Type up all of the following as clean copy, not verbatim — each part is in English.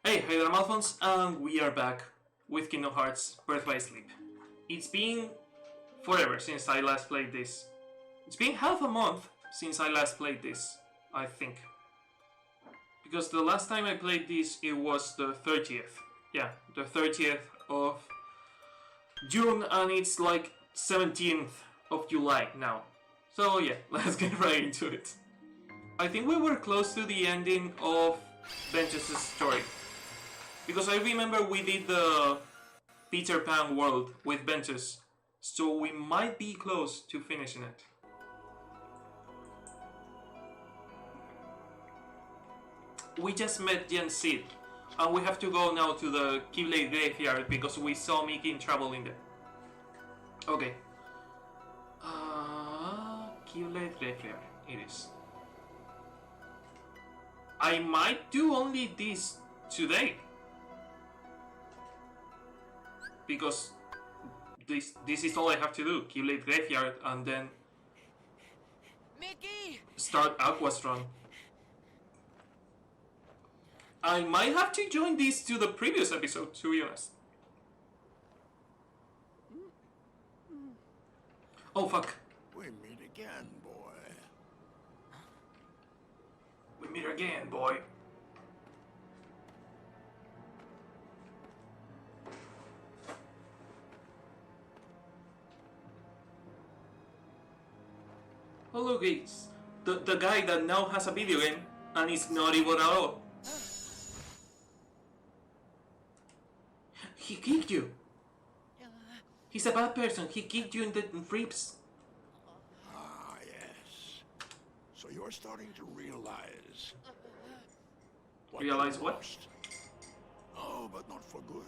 Hey, hi there, Alphonse, and we are back with Kingdom Hearts Birth by Sleep. It's been forever since I last played this. It's been half a month since I last played this, I think. Because the last time I played this, it was the 30th. Yeah, the 30th of June, and it's like 17th of July now. So yeah, let's get right into it. I think we were close to the ending of Vengeance's story. Because I remember we did the Peter Pan world with Ventus, so we might be close to finishing it. We just met Jen Sid, and we have to go now to the Keyblade graveyard because we saw Mickey in trouble in there. Okay. Keyblade graveyard, it is. I might do only this today. Because this is all I have to do. Keyblade graveyard and then Mickey! Start Aqua's run. I might have to join this to the previous episode, to be honest. Oh fuck. We meet again, boy. We meet again, boy. Oh look, it's the guy that now has a video game and is not evil at all. He kicked you. He's a bad person. He kicked you in the ribs. Ah, yes. So you're starting to realize... Realize you what? lost. Oh, but not for good.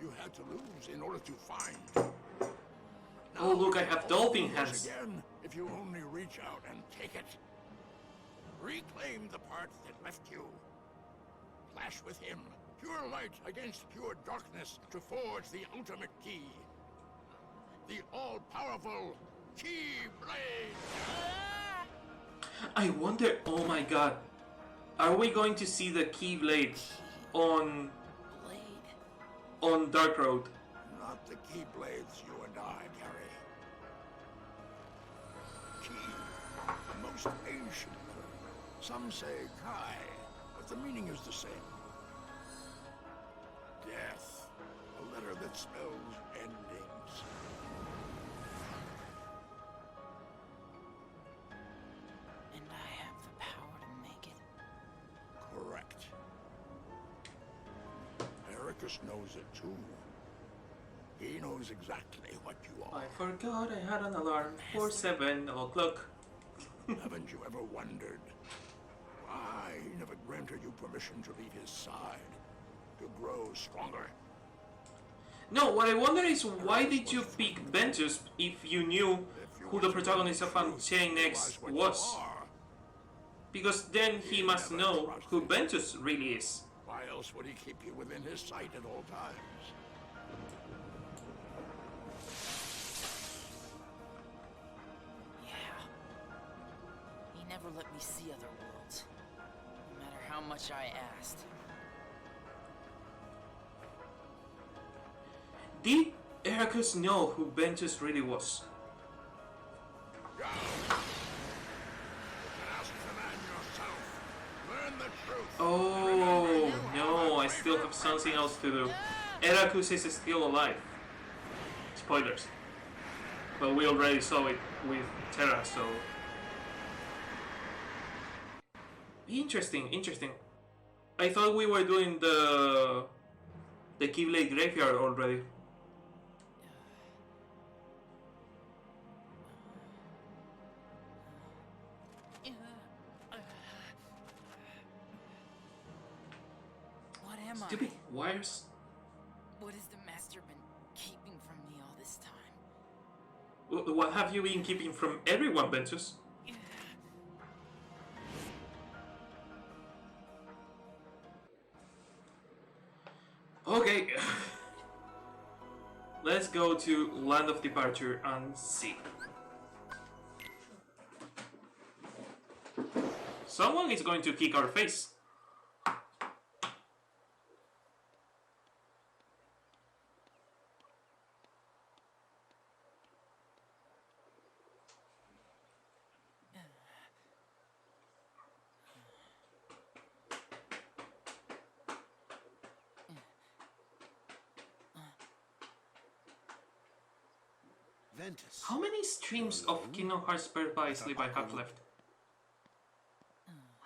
You had to lose in order to find. Oh look, I have dolphin Lose hands. again, if you only reach out and take it. Reclaim the part that left you. Clash with him. Pure light against pure darkness to forge the ultimate key. The all-powerful Keyblade! I wonder, oh my god, are we going to see the Keyblade on Dark Road? Not the Keyblades you and I carry. Key, most ancient. Some say Kai, but the meaning is the same. Death, a letter that spells endings. And I have the power to make it. Correct. Ericus knows it too. He knows exactly what you are. I forgot I had an alarm for 7 o'clock. Haven't you ever wondered why he never granted you permission to leave his side, to grow stronger? No, what I wonder is why did you pick Ventus if you knew who the protagonist of Unchained X was? Because then he must know who Ventus really is. Why else would he keep you within his sight at all times? Yeah. He never let me see other worlds. No matter how much I asked. Did Ericus know who Ventus really was? Go! Ask the man yourself. Learn the truth. Oh no, I still have something else to do. Ericus is still alive. Spoilers. But we already saw it with Terra, so... Interesting. I thought we were doing the Keyblade graveyard already. What am Stupid wires. What has the Master been keeping from me all this time? What have you been keeping from everyone, Ventus? Okay. Let's go to Land of Departure and see. Someone is going to kick our face. Ventus. How many streams of Kingdom Hearts Birth by Sleep I have left?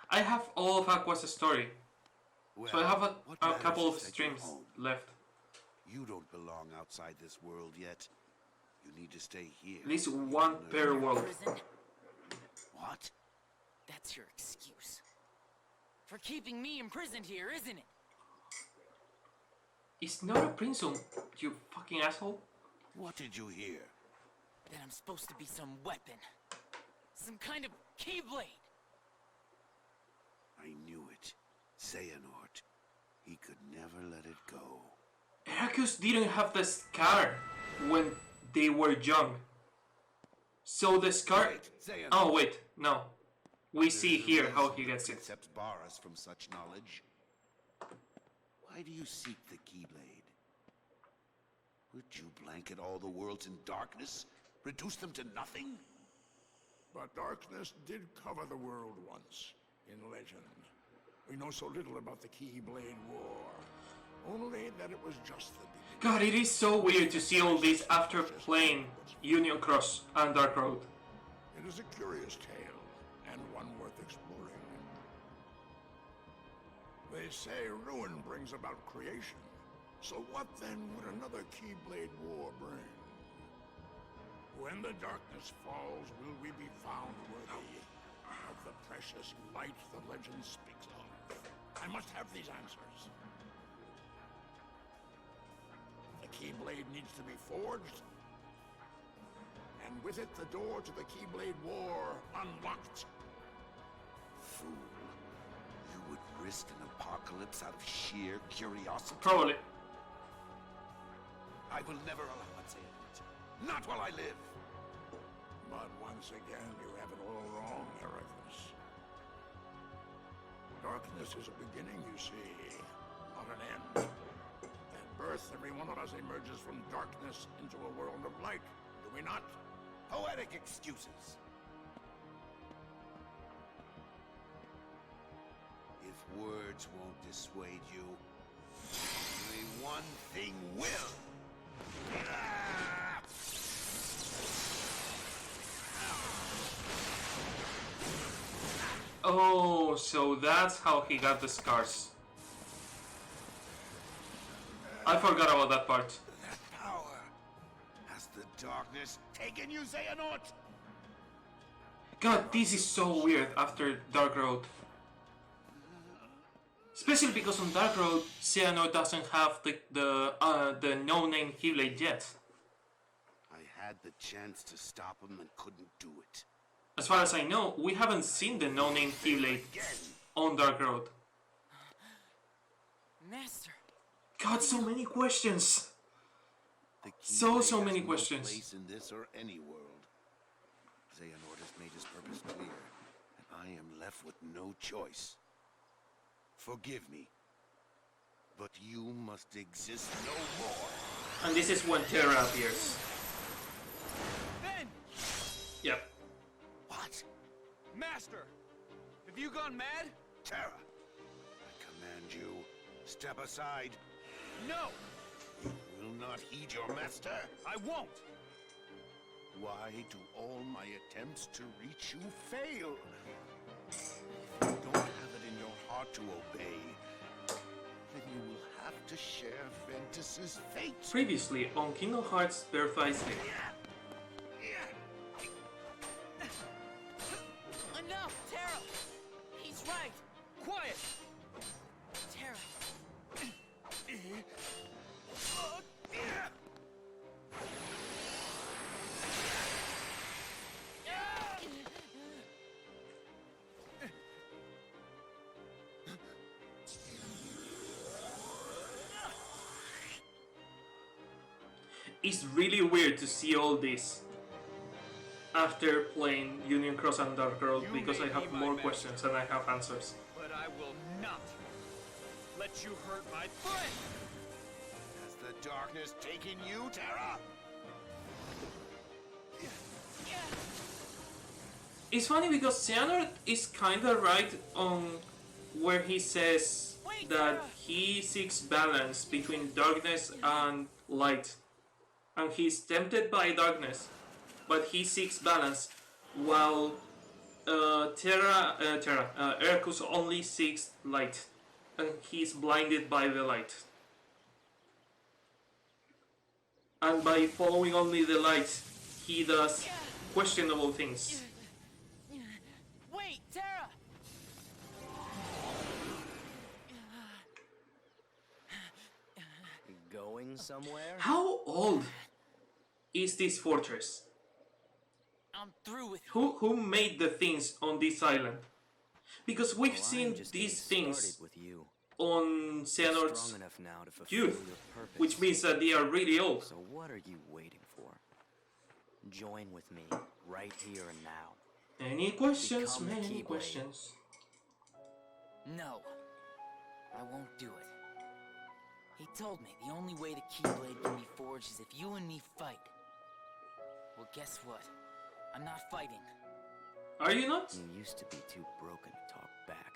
I have all of Aqua's story. So I have a couple of streams left. You don't belong outside this world yet. You need to stay here. At least one per world. Prison? What? That's your excuse. For keeping me imprisoned here, isn't it? It's not a prison, you fucking asshole. What did you hear? That I'm supposed to be some weapon. Some kind of keyblade. I knew it. Xehanort. He could never let it go. Heracles didn't have the scar when they were young. So the scar... Wait, Xehanort. Oh wait, no. We see here how he gets it. Concepts bar us from such knowledge. Why do you seek the Keyblade? Would you blanket all the worlds in darkness? Reduce them to nothing? But darkness did cover the world once, in legend. We know so little about the Keyblade War. Only that it was just the beginning. God, it is so weird to see all this after playing Union Cross and Dark Road. It is a curious tale, and one worth exploring. They say ruin brings about creation. So what then would another Keyblade War bring? When the darkness falls, will we be found worthy of the precious light the legend speaks of? I must have these answers. The Keyblade needs to be forged, and with it the door to the Keyblade War unlocked. Fool. You would risk an apocalypse out of sheer curiosity? Probably. I will never allow it, Xehanort. Not while I live. But once again, you have it all wrong, Heracles. Darkness is a beginning, you see, not an end. At birth, every one of us emerges from darkness into a world of light, do we not? Poetic excuses. If words won't dissuade you, only one thing will. Oh, so that's how he got the scars. I forgot about that part. That power. Has the darkness taken you, Xehanort? God, this is so weird after Dark Road. Especially because on Dark Road, Xehanort doesn't have the no-name Keyblade yet. I had the chance to stop him and couldn't do it. As far as I know, we haven't seen the no-name Keyblade on Dark Road. Master. God, so many questions. The So Keyblade many has no questions. place in this or any world. Xehanort has made his purpose clear, and I am left with no choice. Forgive me, but you must exist no more. And this is when Terra appears. Ben! Yep. What? Master! Have you gone mad? Terra, I command you, step aside. No! You will not heed your master. I won't! Why do all my attempts to reach you fail? If you don't have it in your heart to obey, then you will have to share Ventus's fate. Previously on Kingdom Hearts Birth by Sleep. Enough, Terra! He's right! Quiet! Terra. It's really weird to see all this after playing Union Cross and Dark Road because I have more questions than I have answers. But I will not let you hurt my friend! Has the darkness taken you, Terra? It's funny because Xehanort is kinda right on where he says that he seeks balance between darkness and light. And he's tempted by darkness but he seeks balance, while Eracus only seeks light, and he's blinded by the light. And by following only the light, he does questionable things. Wait, Terra! Going somewhere? How old is this fortress? I'm through with you. Who made the things on this island? Because we've Oh, I'm seen just these getting things started with you. on Xehanort's Strong enough now to fulfill youth, your purpose. which means that they are really old. So what are you waiting for? Join with me, right here and now. Any questions, Become the many Keyblade. questions. No, I won't do it. He told me the only way the Keyblade can be forged is if you and me fight. Well, guess what? I'm not fighting. Are you not? You used to be too broken to talk back.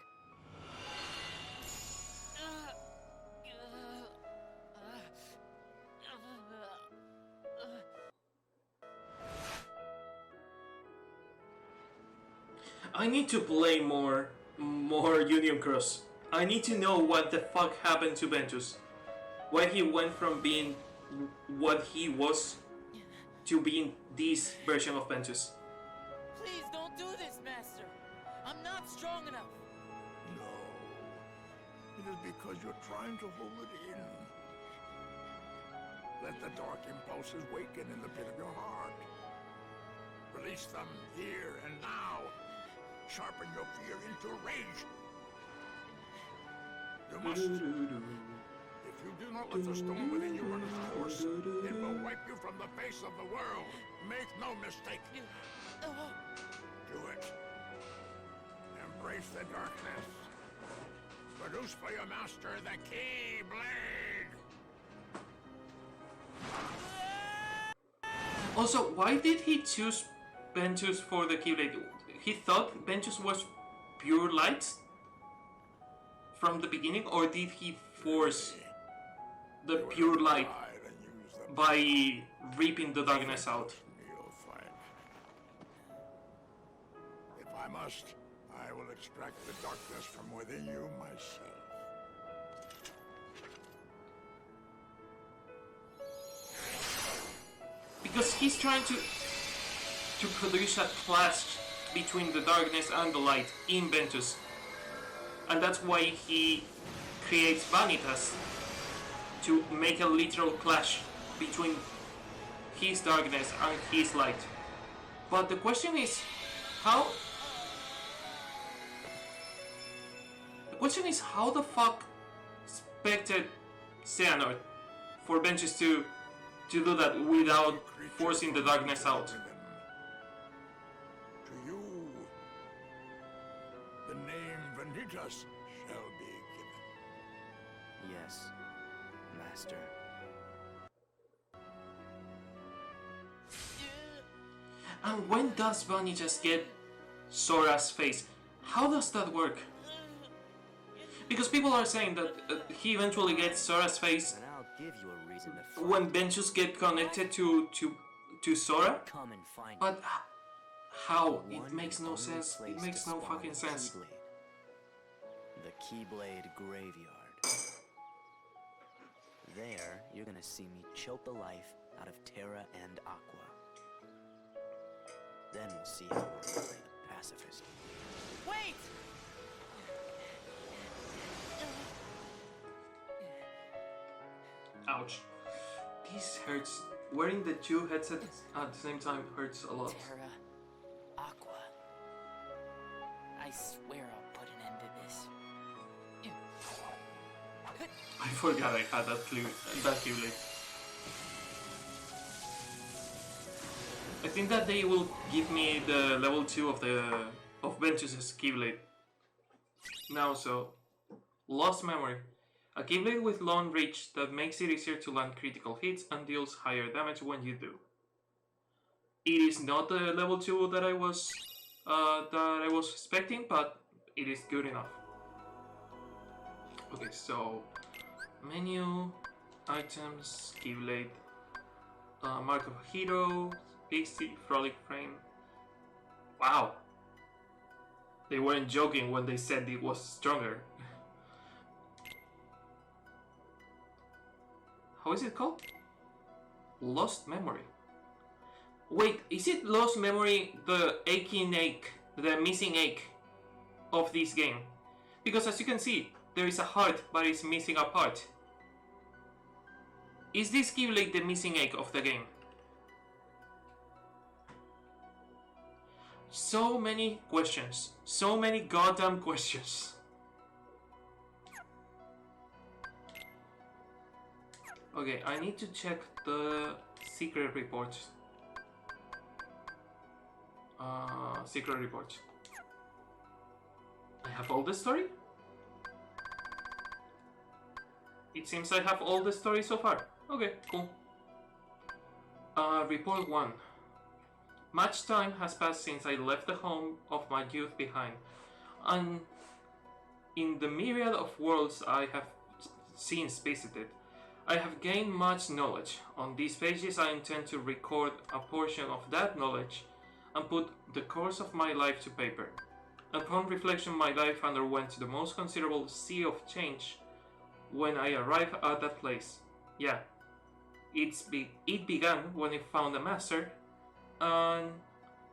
I need to play more Union Cross. I need to know what the fuck happened to Ventus. Why he went from being what he was to being this version of Ventus. Please don't do this, Master. I'm not strong enough. No. It is because you're trying to hold it in. Let the dark impulses waken in the pit of your heart. Release them here and now. Sharpen your fear into rage. You must. If you do not let the storm within you run its course, it will wipe you from the face of the world. Make no mistake. Do it. Embrace the darkness. Produce for your master the Keyblade. Also, why did he choose Ventus for the Keyblade? He thought Ventus was pure light from the beginning, or did he force the pure light by reaping the darkness out? You'll fight. If I must, I will extract the darkness from within you myself. Because he's trying to produce a clash between the darkness and the light in Ventus. And that's why he creates Vanitas, to make a literal clash between his darkness and his light. But the question is, how... The question is, how the fuck expected Xehanort for Ventus to do that without forcing the darkness out? To you, the name Vanitas shall be given. Yes, Master. And when does Bunny just get Sora's face? How does that work? Because people are saying that he eventually gets Sora's face And I'll give you a reason to fight. when Ventus get connected to Sora. Come and find me. But how? The It one makes and no only sense. It place makes to no spawn fucking a sense. Keyblade. The Keyblade Graveyard. There, you're gonna see me choke the life out of Terra and Aqua. Then we'll see how we're gonna play the pacifist. Wait! Ouch. This hurts. Wearing the two headsets at the same time hurts a lot. Terra, Aqua. I swear I'll put an end to this. I forgot I had that Keyblade. I think that they will give me the level 2 of Ventus's Keyblade. Now, so Lost Memory. A Keyblade with long reach that makes it easier to land critical hits and deals higher damage when you do. It is not the level 2 that I was expecting, but it is good enough. Okay, so menu, items, Keyblade, Mark of a Hero, pasty, frolic frame. Wow. They weren't joking when they said it was stronger. How is it called? Lost Memory. Wait, is it Lost Memory the aching ache, the missing ache of this game? Because as you can see, there is a heart, but it's missing a part. Is this Keyblade the missing ache of the game? So many questions. So many goddamn questions. Okay, I need to check the secret reports. Secret reports. I have all the story? It seems I have all the story so far. Okay, cool. Report 1. Much time has passed since I left the home of my youth behind, and in the myriad of worlds I have since visited, I have gained much knowledge. On these pages I intend to record a portion of that knowledge and put the course of my life to paper. Upon reflection, my life underwent the most considerable sea of change when I arrived at that place. Yeah, it began when I found a master, and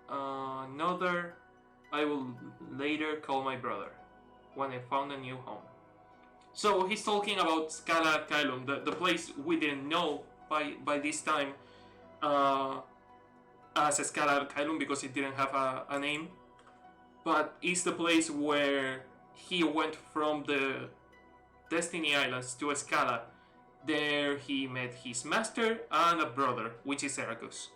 another I will later call my brother, when I found a new home. So he's talking about Scala Caelum, the place we didn't know by this time as Scala Caelum because it didn't have a name, but it's the place where he went from the Destiny Islands to Scala. There he met his master and a brother, which is Eracus.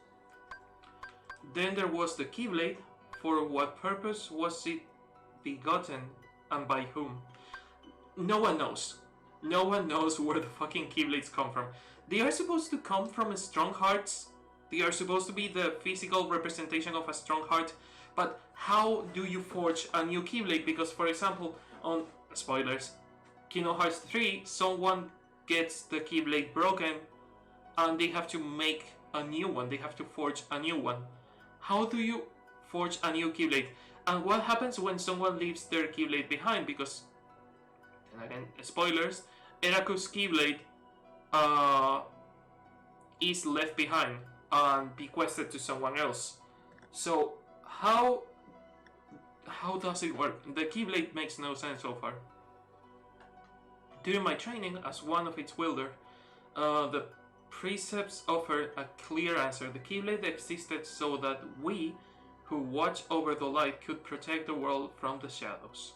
Then there was the Keyblade. For what purpose was it begotten and by whom? No one knows. No one knows where the fucking Keyblades come from. They are supposed to come from strong hearts. They are supposed to be the physical representation of a strong heart. But how do you forge a new Keyblade? Because, for example, on spoilers, Kingdom Hearts 3, someone gets the Keyblade broken and they have to make a new one. They have to forge a new one. How do you forge a new Keyblade? And what happens when someone leaves their Keyblade behind? Because, and again, spoilers, Eracus' Keyblade is left behind and bequested to someone else. So how does it work? The Keyblade makes no sense so far. During my training as one of its wielder, the precepts offered a clear answer. The Keyblade existed so that we, who watch over the light, could protect the world from the shadows.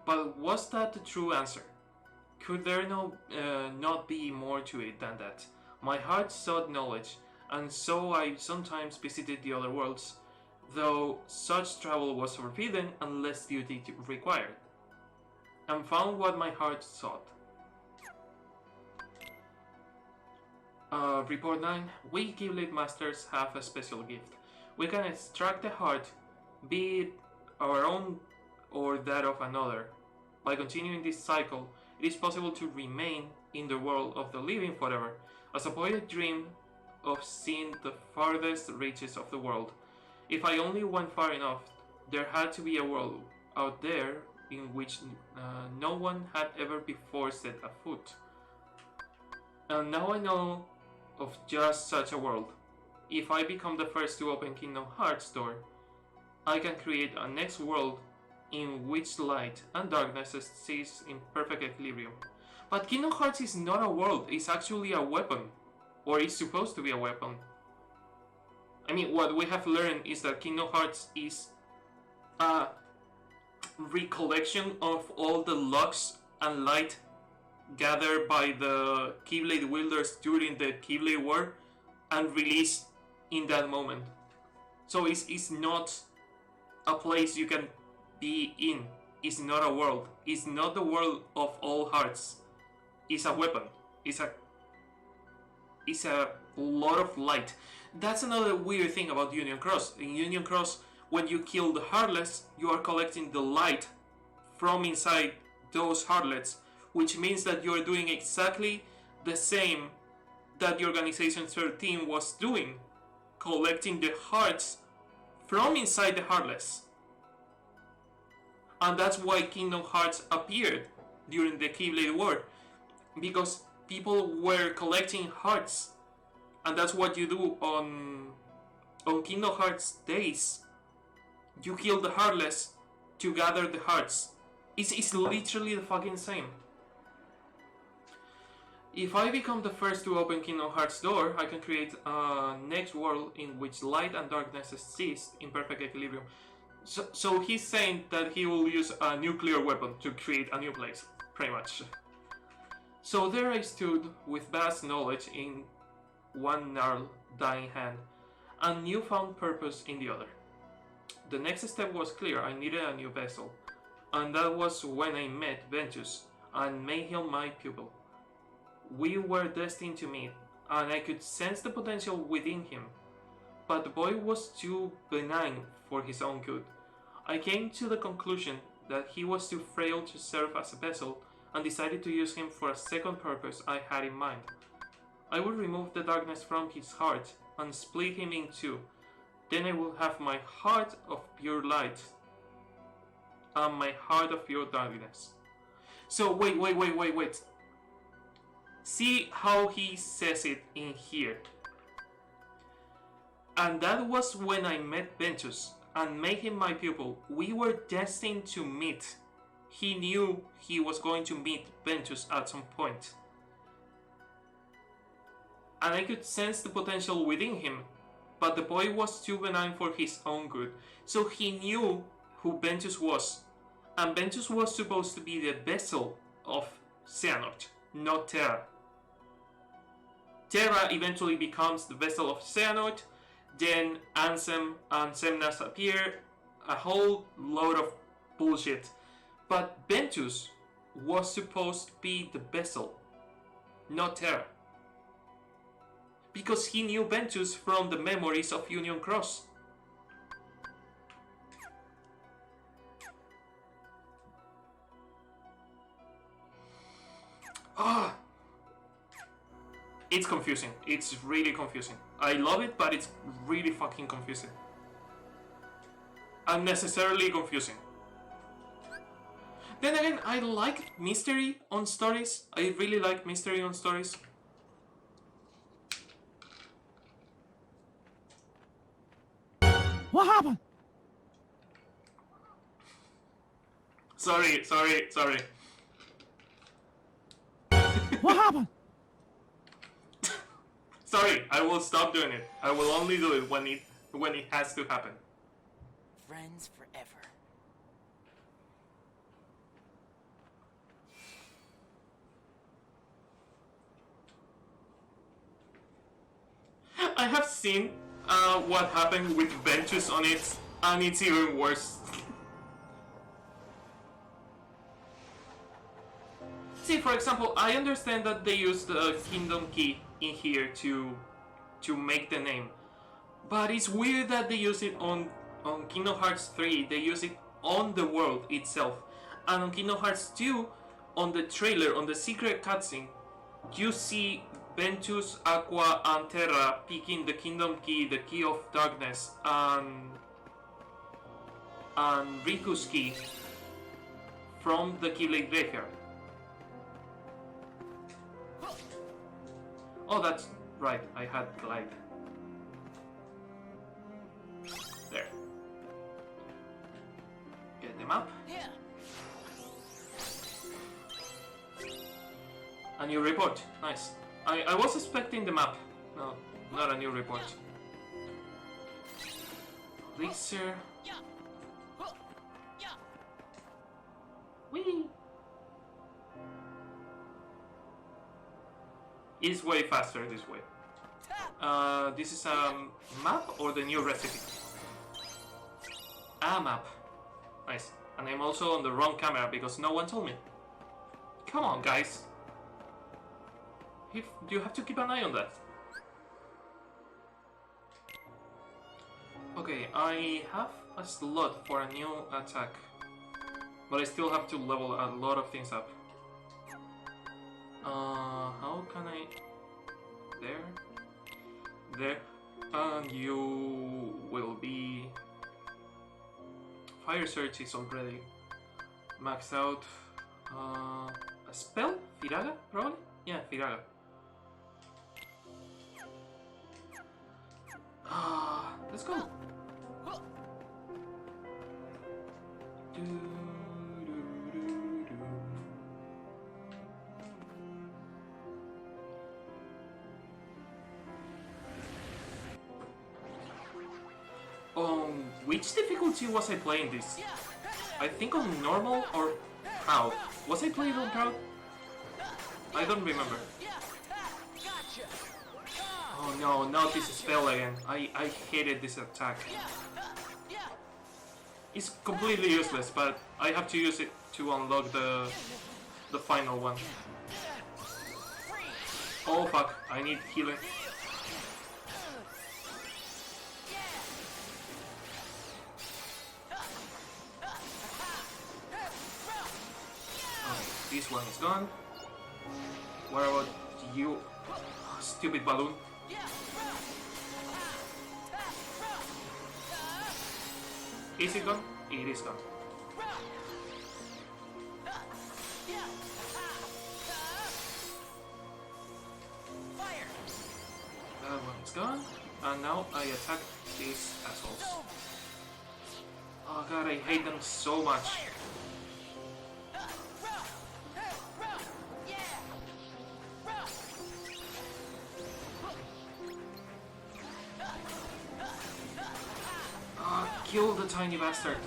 But was that the true answer? Could there not be more to it than that? My heart sought knowledge, and so I sometimes visited the other worlds, though such travel was forbidden unless duty required, and found what my heart sought. Report 9. We Keyblade Masters have a special gift. We can extract the heart, be it our own or that of another. By continuing this cycle, it is possible to remain in the world of the living forever, as a poet dreamed of seeing the farthest reaches of the world. If I only went far enough, there had to be a world out there in which no one had ever before set a foot. And now I know of just such a world. If I become the first to open Kingdom Hearts door, I can create a next world in which light and darkness exist in perfect equilibrium. But Kingdom Hearts is not a world, it's actually a weapon. Or it's supposed to be a weapon. I mean, what we have learned is that Kingdom Hearts is a recollection of all the lux and light gathered by the Keyblade wielders during the Keyblade War and released in that moment. So it's not a place you can be in. It's not a world. It's not the world of all hearts. It's a weapon. It's a lot of light. That's another weird thing about Union Cross. In Union Cross, when you kill the Heartless, you are collecting the light from inside those Heartlets, which means that you're doing exactly the same that the Organization 13 was doing, collecting the hearts from inside the Heartless. And that's why Kingdom Hearts appeared during the Keyblade War, because people were collecting hearts, and that's what you do on Kingdom Hearts days. You kill the Heartless to gather the hearts. It's literally the fucking same. If I become the first to open Kingdom Hearts door, I can create a next world in which light and darkness exist in perfect equilibrium. So he's saying that he will use a nuclear weapon to create a new place, pretty much. So there I stood with vast knowledge in one gnarled, dying hand, and newfound purpose in the other. The next step was clear. I needed a new vessel, and that was when I met Ventus and made him my pupil. We were destined to meet, and I could sense the potential within him, but the boy was too benign for his own good. I came to the conclusion that he was too frail to serve as a vessel, and decided to use him for a second purpose I had in mind. I would remove the darkness from his heart and split him in two. Then I will have my heart of pure light and my heart of pure darkness. So wait. See how he says it in here. And that was when I met Ventus and made him my pupil. We were destined to meet. He knew he was going to meet Ventus at some point. And I could sense the potential within him, but the boy was too benign for his own good. So he knew who Ventus was, and Ventus was supposed to be the vessel of Xehanort, not Terra. Terra eventually becomes the vessel of Xehanort, then Ansem and Xemnas appear, a whole load of bullshit. But Ventus was supposed to be the vessel, not Terra. Because he knew Ventus from the memories of Union Cross. It's confusing. It's really confusing. I love it, but it's really fucking confusing. Unnecessarily confusing. Then again, I like mystery on stories. I really like mystery on stories. What happened? Sorry. What happened? Sorry, I will stop doing it. I will only do it when it has to happen. Friends forever. I have seen what happened with Ventus on it, and it's even worse. See, for example, I understand that they use the Kingdom Key in here to make the name, but it's weird that they use it on Kingdom Hearts 3. They use it on the world itself, and on Kingdom Hearts 2, on the trailer, on the secret cutscene, you see Ventus, Aqua, and Terra picking the Kingdom Key, the Key of Darkness, and Riku's Key from the Keyblade Graveyard. Oh, that's right, I had glide. There. Get them up. Yeah. A new report. Nice. I was expecting the map. No, not a new report. Elixir. Whee! It's way faster this way. This is a map or the new recipe? A map. Nice. And I'm also on the wrong camera because no one told me. Come on, guys. You have to keep an eye on that. Okay, I have a slot for a new attack, but I still have to level a lot of things up. How can I... there, there, and you will be... Fire Surge is already maxed out. A spell? Firaga, probably? Yeah, Firaga. Let's go. On which difficulty was I playing this? I think on normal or proud. Was I playing on proud? I don't remember. Oh no, not this spell again. I hated this attack. It's completely useless, but I have to use it to unlock the final one. Oh fuck, I need healing. Okay, this one is gone. What about you? Oh, stupid balloon. Is it gone? It is gone. That one is gone. And now I attack these assholes. Oh god, I hate them so much. Kill the tiny bastard.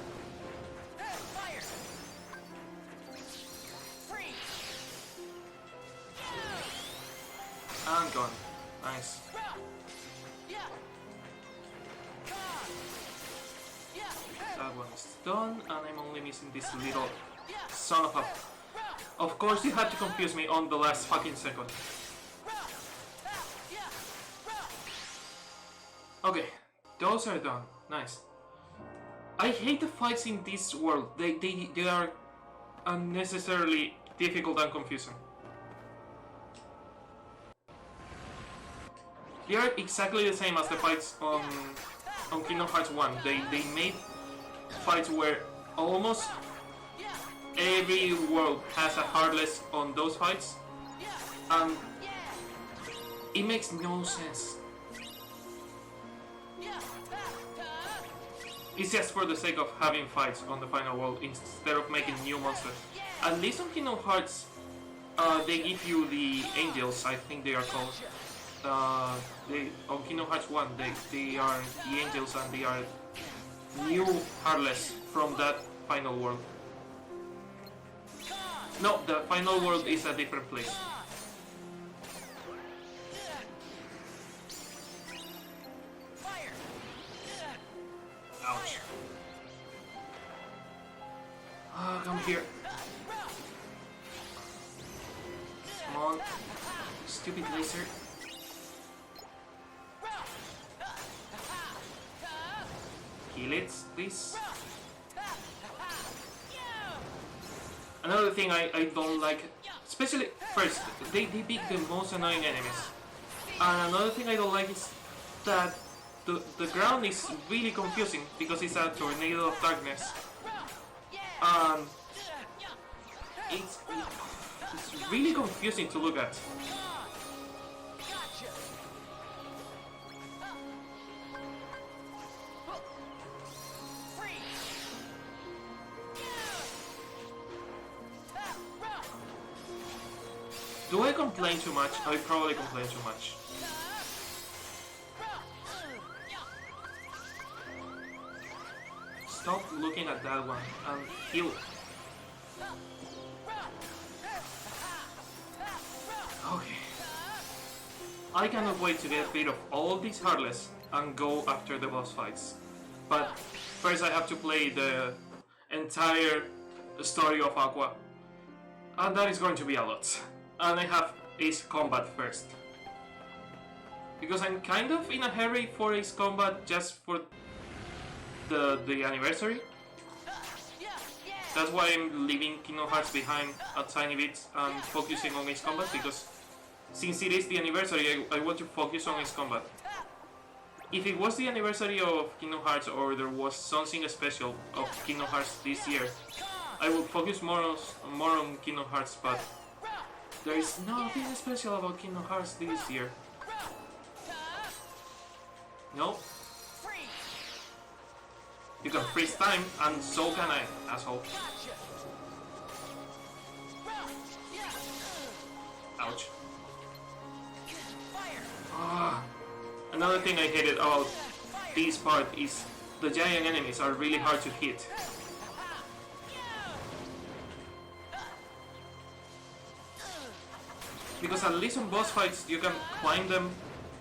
And gone. Nice. That one is done, and I'm only missing this little son of a... Of course you had to confuse me on the last fucking second. Okay, those are done. Nice. I hate the fights in this world. They are unnecessarily difficult and confusing. They are exactly the same as the fights on Kingdom Hearts 1. They made fights where almost every world has a heartless on those fights, and it makes no sense. It's just for the sake of having fights on the final world instead of making new monsters. At least on Kingdom Hearts, they give you the angels, I think they are called. On Kingdom Hearts 1, they are the angels, and they are new Heartless from that final world. No, the final world is a different place. Ouch. Come here. Come on. Stupid laser. Kill it, please. Another thing I don't like, especially first, they pick the most annoying enemies. And another thing I don't like is that the ground is really confusing because it's a tornado of darkness. It's really confusing to look at. Do I complain too much? I probably complain too much. Stop looking at that one and heal. Okay. I cannot wait to get rid of all these Heartless and go after the boss fights. But first I have to play the entire story of Aqua. And that is going to be a lot. And I have Ace Combat first. Because I'm kind of in a hurry for Ace Combat just for the anniversary. That's why I'm leaving Kingdom Hearts behind a tiny bit and focusing on Ace Combat, because since it is the anniversary, I want to focus on its combat. If it was the anniversary of Kingdom Hearts or there was something special of Kingdom Hearts this year, I would focus more on Kingdom Hearts, but there is nothing special about Kingdom Hearts this year. No. You can freeze time, and so can I, asshole. Ouch. Another thing I hated about this part is the giant enemies are really hard to hit. Because at least on boss fights you can climb them,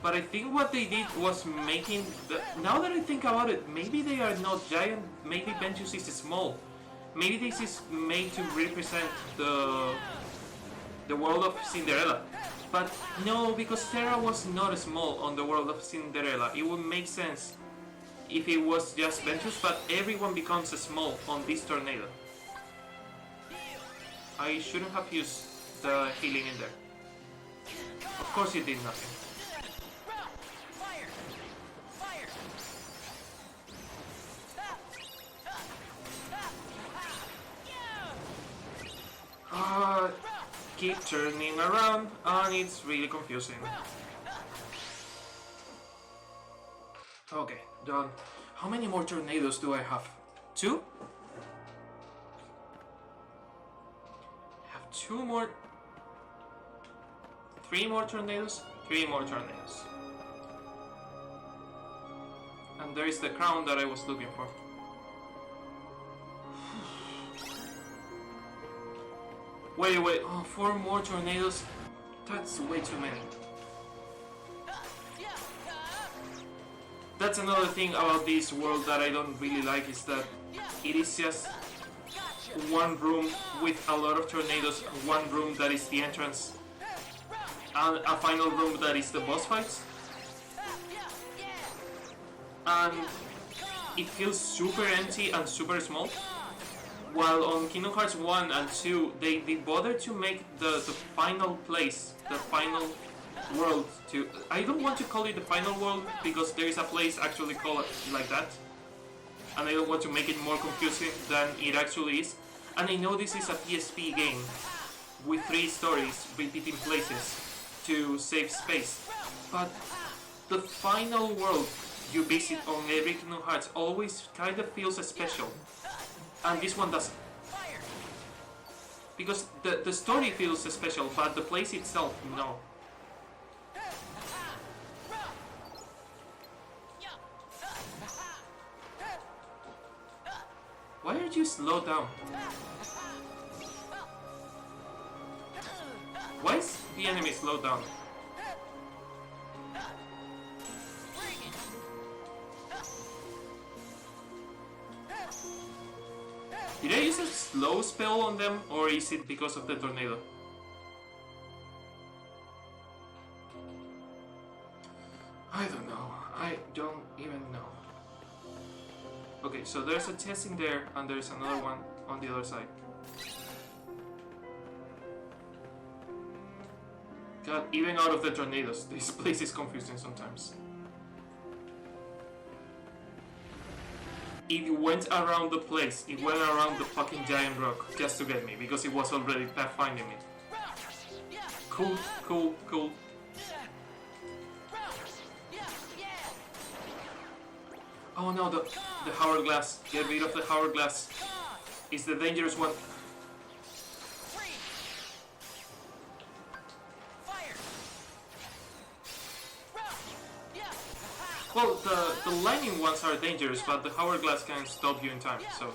but I think what they did was making the... Now that I think about it, maybe they are not giant, maybe Ventus is small. Maybe this is made to represent the world of Cinderella. But no, because Terra was not small on the world of Cinderella. It would make sense if it was just Ventus, but everyone becomes small on this tornado. I shouldn't have used the healing in there. Of course it did nothing. Keep turning around and it's really confusing. Okay, done. How many more tornadoes do I have? 2? I have 2 more... 3 more tornadoes? 3 more tornadoes. And there is the crown that I was looking for. Wait, oh, 4 more tornadoes? That's way too many. That's another thing about this world that I don't really like, is that it is just one room with a lot of tornadoes, one room that is the entrance, and a final room that is the boss fights. And it feels super empty and super small. While on Kingdom Hearts 1 and 2, they bothered to make the final place, the final world to... I don't want to call it the final world, because there is a place actually called like that. And I don't want to make it more confusing than it actually is. And I know this is a PSP game with 3 stories repeating places to save space. But the final world you visit on every Kingdom Hearts always kind of feels special. And this one doesn't. Because the story feels special, but the place itself, no. Why are you slowed down? Why is the enemy slowed down? Did I use a slow spell on them, or is it because of the tornado? I don't know. I don't even know. Okay, so there's a chest in there, and there's another one on the other side. God, even out of the tornadoes, this place is confusing sometimes. It went around the place, it went around the fucking giant rock just to get me, because it was already pathfinding me. Cool, cool, cool. Oh no, the hourglass. Get rid of the hourglass. It's the dangerous one. Well, the lightning ones are dangerous, but the hourglass can stop you in time, so...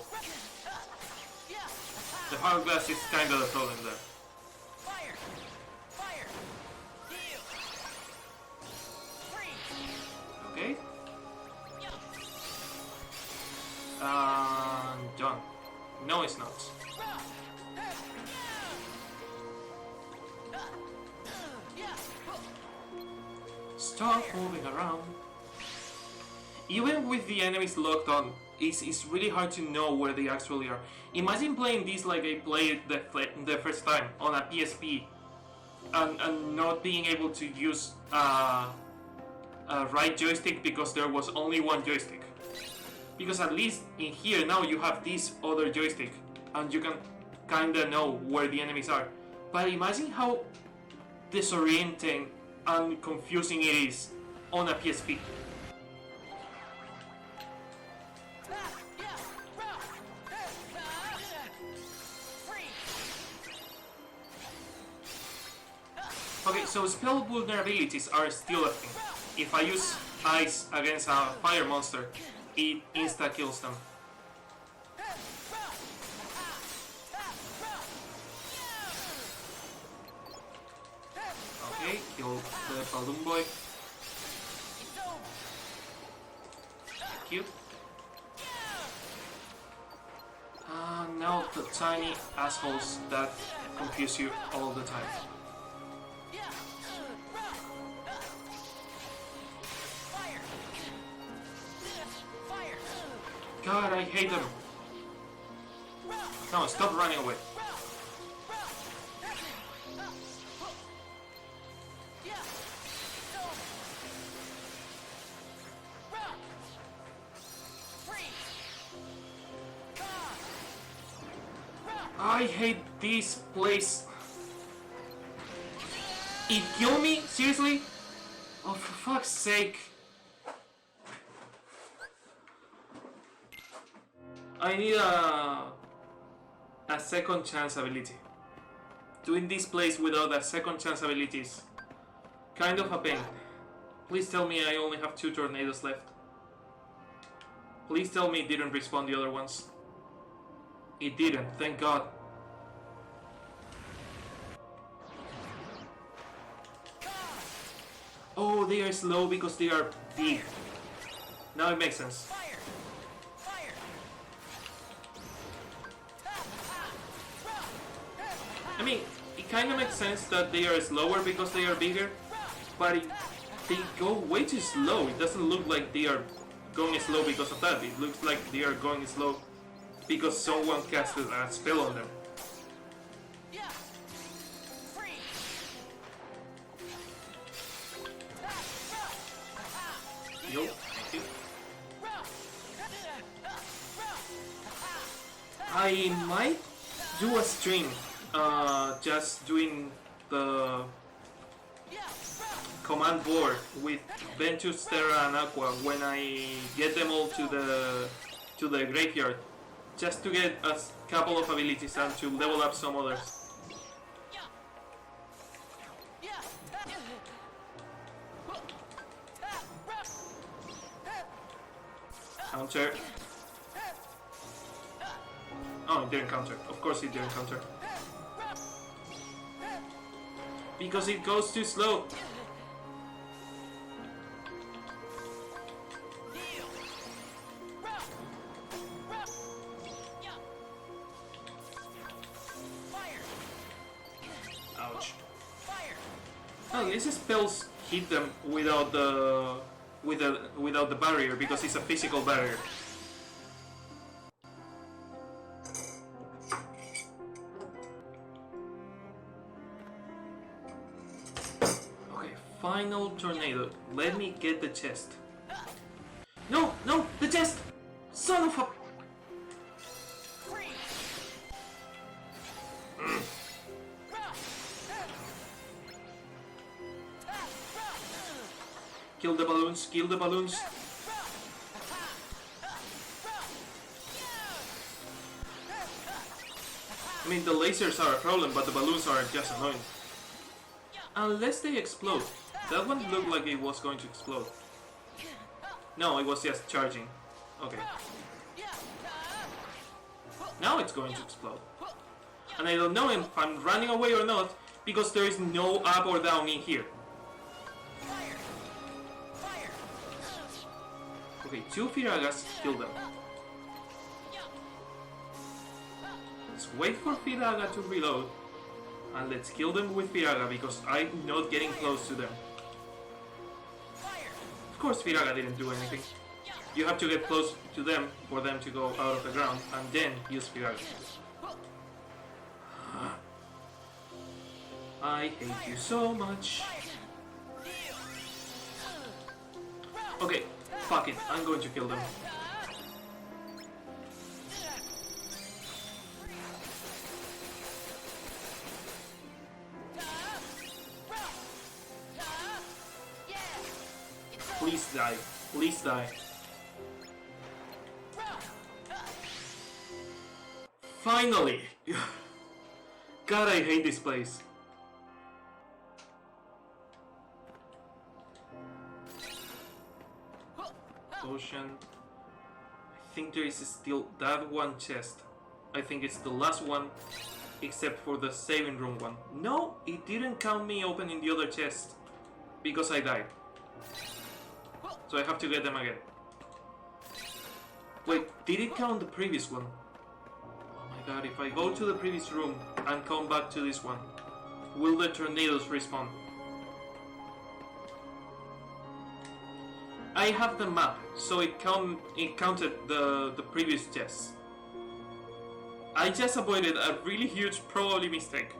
The hourglass is kind of the problem there. Okay. Done. No, it's not. Stop moving around. Even with the enemies locked on, it's really hard to know where they actually are. Imagine playing this like I played the first time on a PSP and not being able to use a right joystick because there was only one joystick. Because at least in here now you have this other joystick and you can kinda know where the enemies are. But imagine how disorienting and confusing it is on a PSP. Okay, so spell vulnerabilities are still a thing. If I use ice against a fire monster, it insta-kills them. Okay, kill the balloon boy. Thank you. Now the tiny assholes that confuse you all the time. God, I hate them. No, stop running away. I hate this place. It killed me? Seriously? Oh, for fuck's sake. I need a second chance ability. Doing this place without a second chance ability is kind of a pain. Please tell me I only have 2 tornadoes left. Please tell me it didn't respawn the other ones. It didn't, thank God. Oh, they are slow because they are big. Now it makes sense. I mean, it kind of makes sense that they are slower because they are bigger, but they go way too slow. It doesn't look like they are going slow because of that. It looks like they are going slow because someone casted a spell on them. Yo, thank you. I might do a stream just doing the command board with Ventus, Terra and Aqua when I get them all to the graveyard, just to get a couple of abilities and to level up some others. Counter. Oh, it didn't counter. Of course it didn't counter. Because it goes too slow. Ouch. Oh, at least spells hit them without the without the barrier because it's a physical barrier. Final tornado. Let me get the chest. No, no, the chest! Son of a... Kill the balloons, kill the balloons. I mean, the lasers are a problem, but the balloons are just annoying. Unless they explode. That one looked like it was going to explode. No, it was just charging. Okay. Now it's going to explode. And I don't know if I'm running away or not, because there is no up or down in here. Okay, 2 Firagas, kill them. Let's wait for Firaga to reload. And let's kill them with Firaga because I'm not getting close to them. Of course Firaga didn't do anything. You have to get close to them for them to go out of the ground and then use Firaga. I hate you so much. Okay, fuck it, I'm going to kill them. Please die. Please die. Finally! God, I hate this place. Potion. I think there is still that one chest. I think it's the last one, except for the saving room one. No, it didn't count me opening the other chest, because I died. So I have to get them again. Wait, did it count the previous one? Oh my god, if I go to the previous room and come back to this one, will the tornadoes respawn? I have the map, so it counted the previous chest. I just avoided a really huge, probably mistake.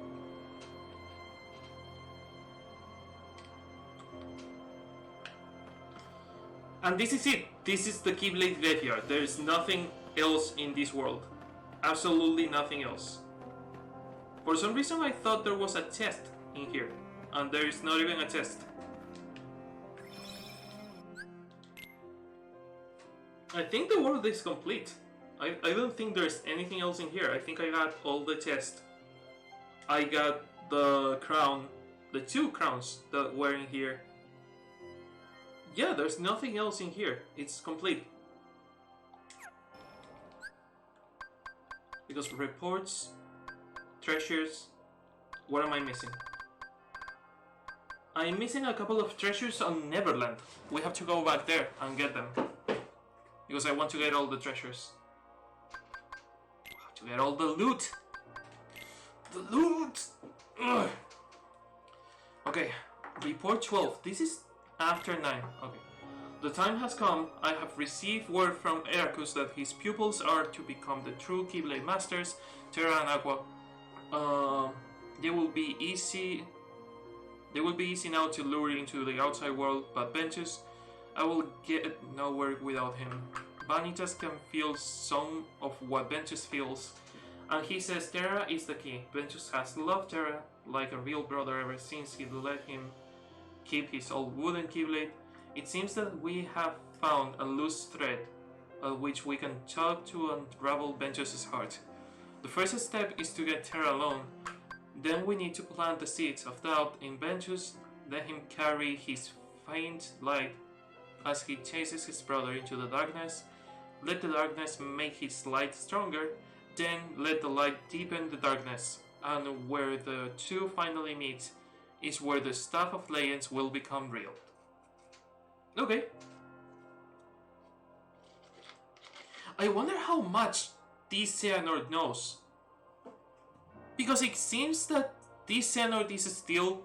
And this is it. This is the Keyblade graveyard. There is nothing else in this world. Absolutely nothing else. For some reason I thought there was a chest in here. And there is not even a chest. I think the world is complete. I don't think there's anything else in here. I think I got all the chests. I got the crown. The 2 crowns that were in here. Yeah, there's nothing else in here. It's complete. Because reports, treasures, what am I missing? I'm missing a couple of treasures on Neverland. We have to go back there and get them. Because I want to get all the treasures. I have to get all the loot. The loot! Ugh. Okay, report 12. This is after 9. Okay. The time has come. I have received word from Eracus that his pupils are to become the true Keyblade Masters, Terra and Aqua. They will be easy now to lure into the outside world, but Ventus, I will get nowhere without him. Vanitas can feel some of what Ventus feels, and he says Terra is the key. Ventus has loved Terra like a real brother ever since he let him keep his old wooden Keyblade. It seems that we have found a loose thread at which we can tug to unravel Ventus's heart. The first step is to get Terra alone. Then we need to plant the seeds of doubt in Ventus, let him carry his faint light as he chases his brother into the darkness. Let the darkness make his light stronger, then let the light deepen the darkness, and where the two finally meet is where the Staff of Legends will become real. Okay. I wonder how much this Xehanort knows. Because it seems that this Xehanort is still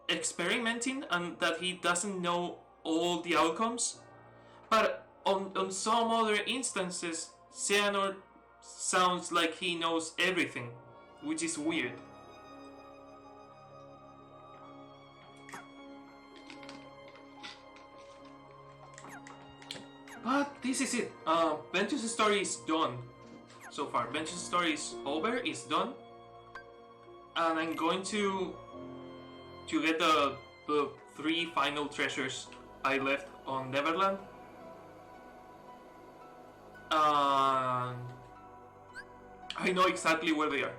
experimenting and that he doesn't know all the outcomes. But on some other instances, Xehanort sounds like he knows everything, which is weird. But this is it. Ventus' story is done so far. Ventus' story is over, it's done. And I'm going to get the 3 final treasures I left on Neverland. I know exactly where they are.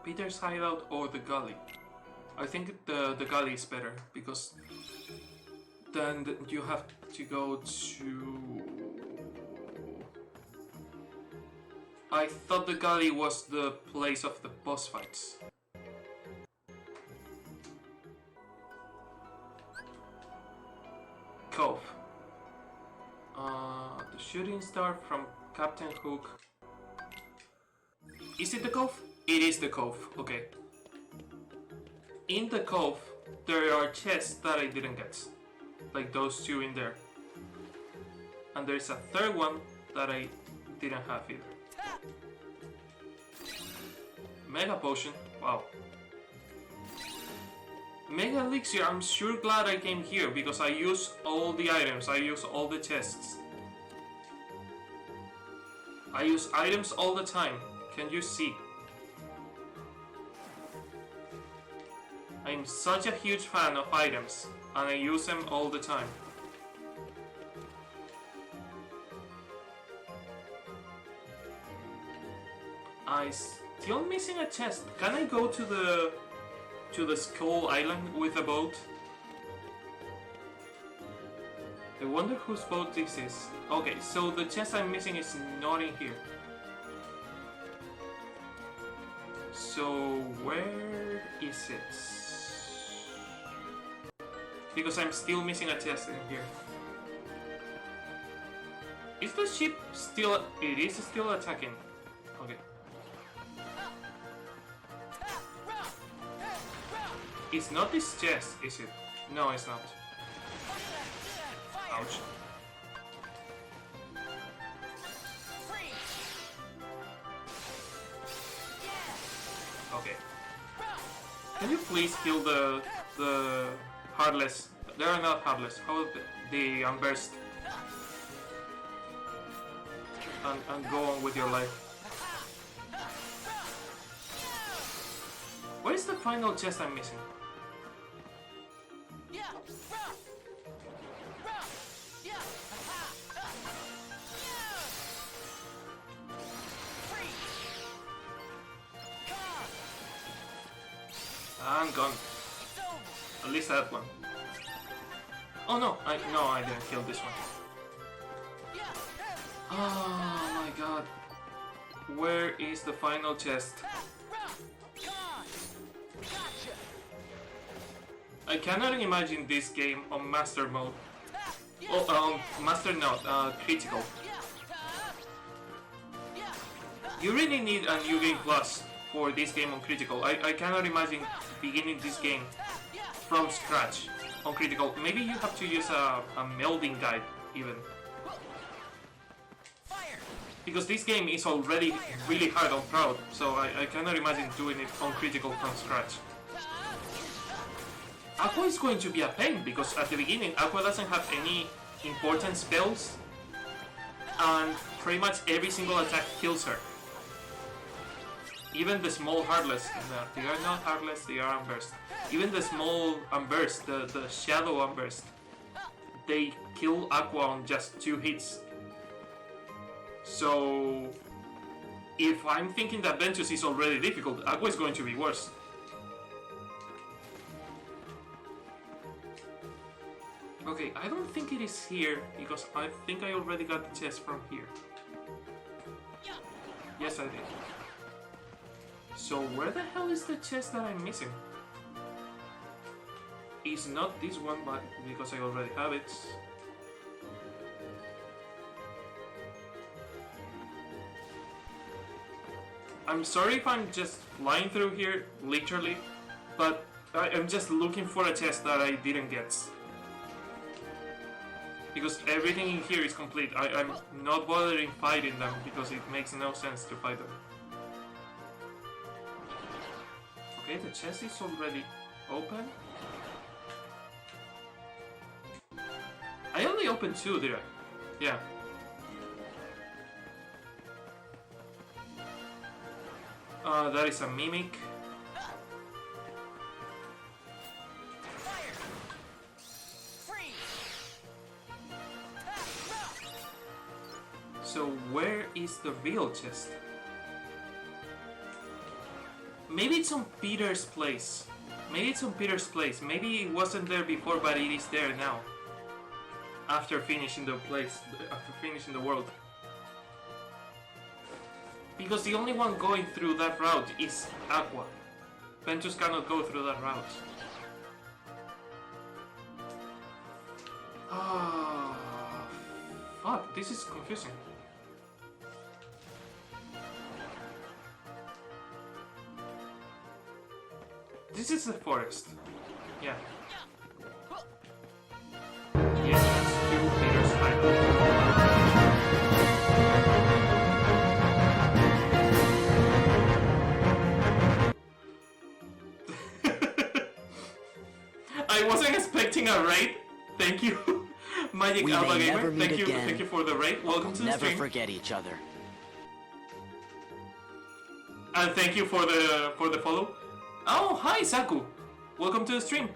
Peter's hideout or the gully. I think the gully is better because then you have to go to... I thought the gully was the place of the boss fights. Cove. The shooting star from Captain Hook. Is it the cove? It is the cove, okay. In the cove, there are chests that I didn't get. Like those 2 in there. And there's a 3rd one that I didn't have either. Mega potion. Wow. Mega elixir. I'm sure glad I came here because I use all the items. I use all the chests. I use items all the time. Can you see? I'm such a huge fan of items and I use them all the time. I still missing a chest. Can I go to the Skull Island with a boat? I wonder whose boat this is. Okay, so the chest I'm missing is not in here. So where is it? Because I'm still missing a chest in here. Is the ship still... It is still attacking. Okay. It's not this chest, is it? No, it's not. Ouch. Okay. Can you please kill the heartless? They are not heartless. How the unburst? And go on with your life. Where is the final chest I'm missing? I'm gone. At least that one. Oh no, I didn't kill this one. Oh my god. Where is the final chest? I cannot imagine this game on master mode. Oh, master not, critical. You really need a new game plus for this game on critical. I cannot imagine beginning this game from scratch on critical. Maybe you have to use a melding guide even. Because this game is already really hard on Proud, so I cannot imagine doing it on critical from scratch. Aqua is going to be a pain because at the beginning Aqua doesn't have any important spells and pretty much every single attack kills her. Even the small heartless, they are not heartless, they are unburst. Even the small unburst, the shadow unburst, they kill Aqua on just 2 hits. So if I'm thinking that Ventus is already difficult, Aqua is going to be worse. Okay, I don't think it is here because I think I already got the chest from here. Yes, I did. So where the hell is the chest that I'm missing? It's not this one, but because I already have it. I'm sorry if I'm just flying through here, literally, but I'm just looking for a chest that I didn't get. Because everything in here is complete. I'm not bothering fighting them because it makes no sense to fight them. Okay, the chest is already open. I only opened 2, did I? Yeah. That is a mimic. So where is the real chest? Maybe it's on Peter's place. Maybe it's on Peter's place. Maybe it wasn't there before, but it is there now. After finishing the place, after finishing the world. Because the only one going through that route is Aqua. Ventus cannot go through that route. Ah, fuck, this is confusing. This is the forest. Yeah. Yes, it's 2 Peter's Island. accepting a raid. Thank you, Magic We Alpha may Gamer. never meet again. Thank you for the raid. Welcome to the Never stream. forget each other. And thank you for the follow. Oh, hi Saku. Welcome to the stream.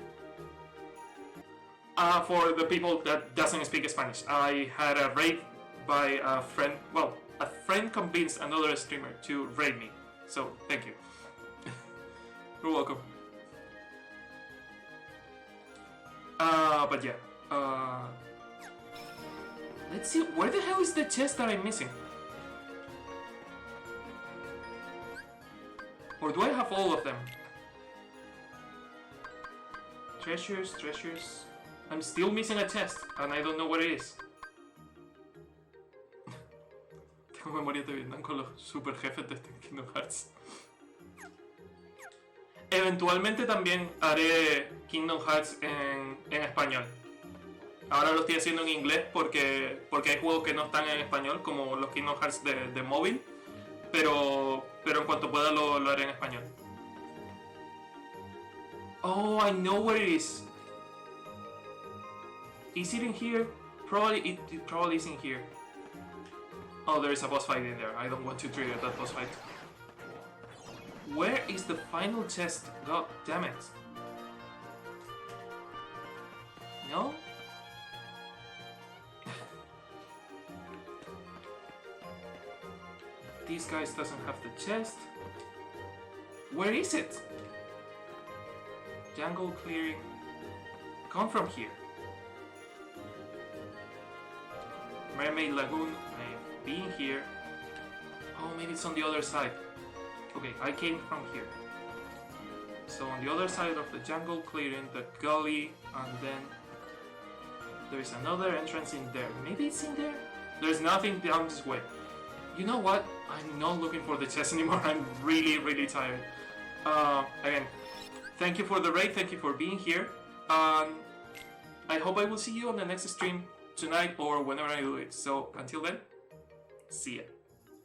For the people that doesn't speak Spanish, I had a raid by a friend. Well, a friend convinced another streamer to raid me. So thank you. You're welcome. But yeah. Let's see. Where the hell is the chest that I'm missing? Or do I have all of them? Treasures, treasures. I'm still missing a chest, and I don't know what it is. Tengo memoria de Vietnam con los super jefes de Kingdom Hearts. Eventualmente también haré Kingdom Hearts en español. Ahora lo estoy haciendo en inglés porque hay juegos que no están en español, como los Kingdom Hearts de móvil. Pero en cuanto pueda lo haré en español. Oh, I know where it is. Is it in here? Probably it probably is in here. Oh, there is a boss fight in there. I don't want to trigger that boss fight. Where is the final chest? God damn it. No? These guys doesn't have the chest. Where is it? Jungle clearing. Come from here. Mermaid Lagoon. I've been here. Oh, maybe it's on the other side. Okay, I came from here. So on the other side of the jungle clearing, the gully, and then there's another entrance in there. Maybe it's in there? There's nothing down this way. You know what? I'm not looking for the chest anymore. I'm really tired. Again, thank you for the raid. Thank you for being here. I hope I will see you on the next stream tonight or whenever I do it. So until then, see ya.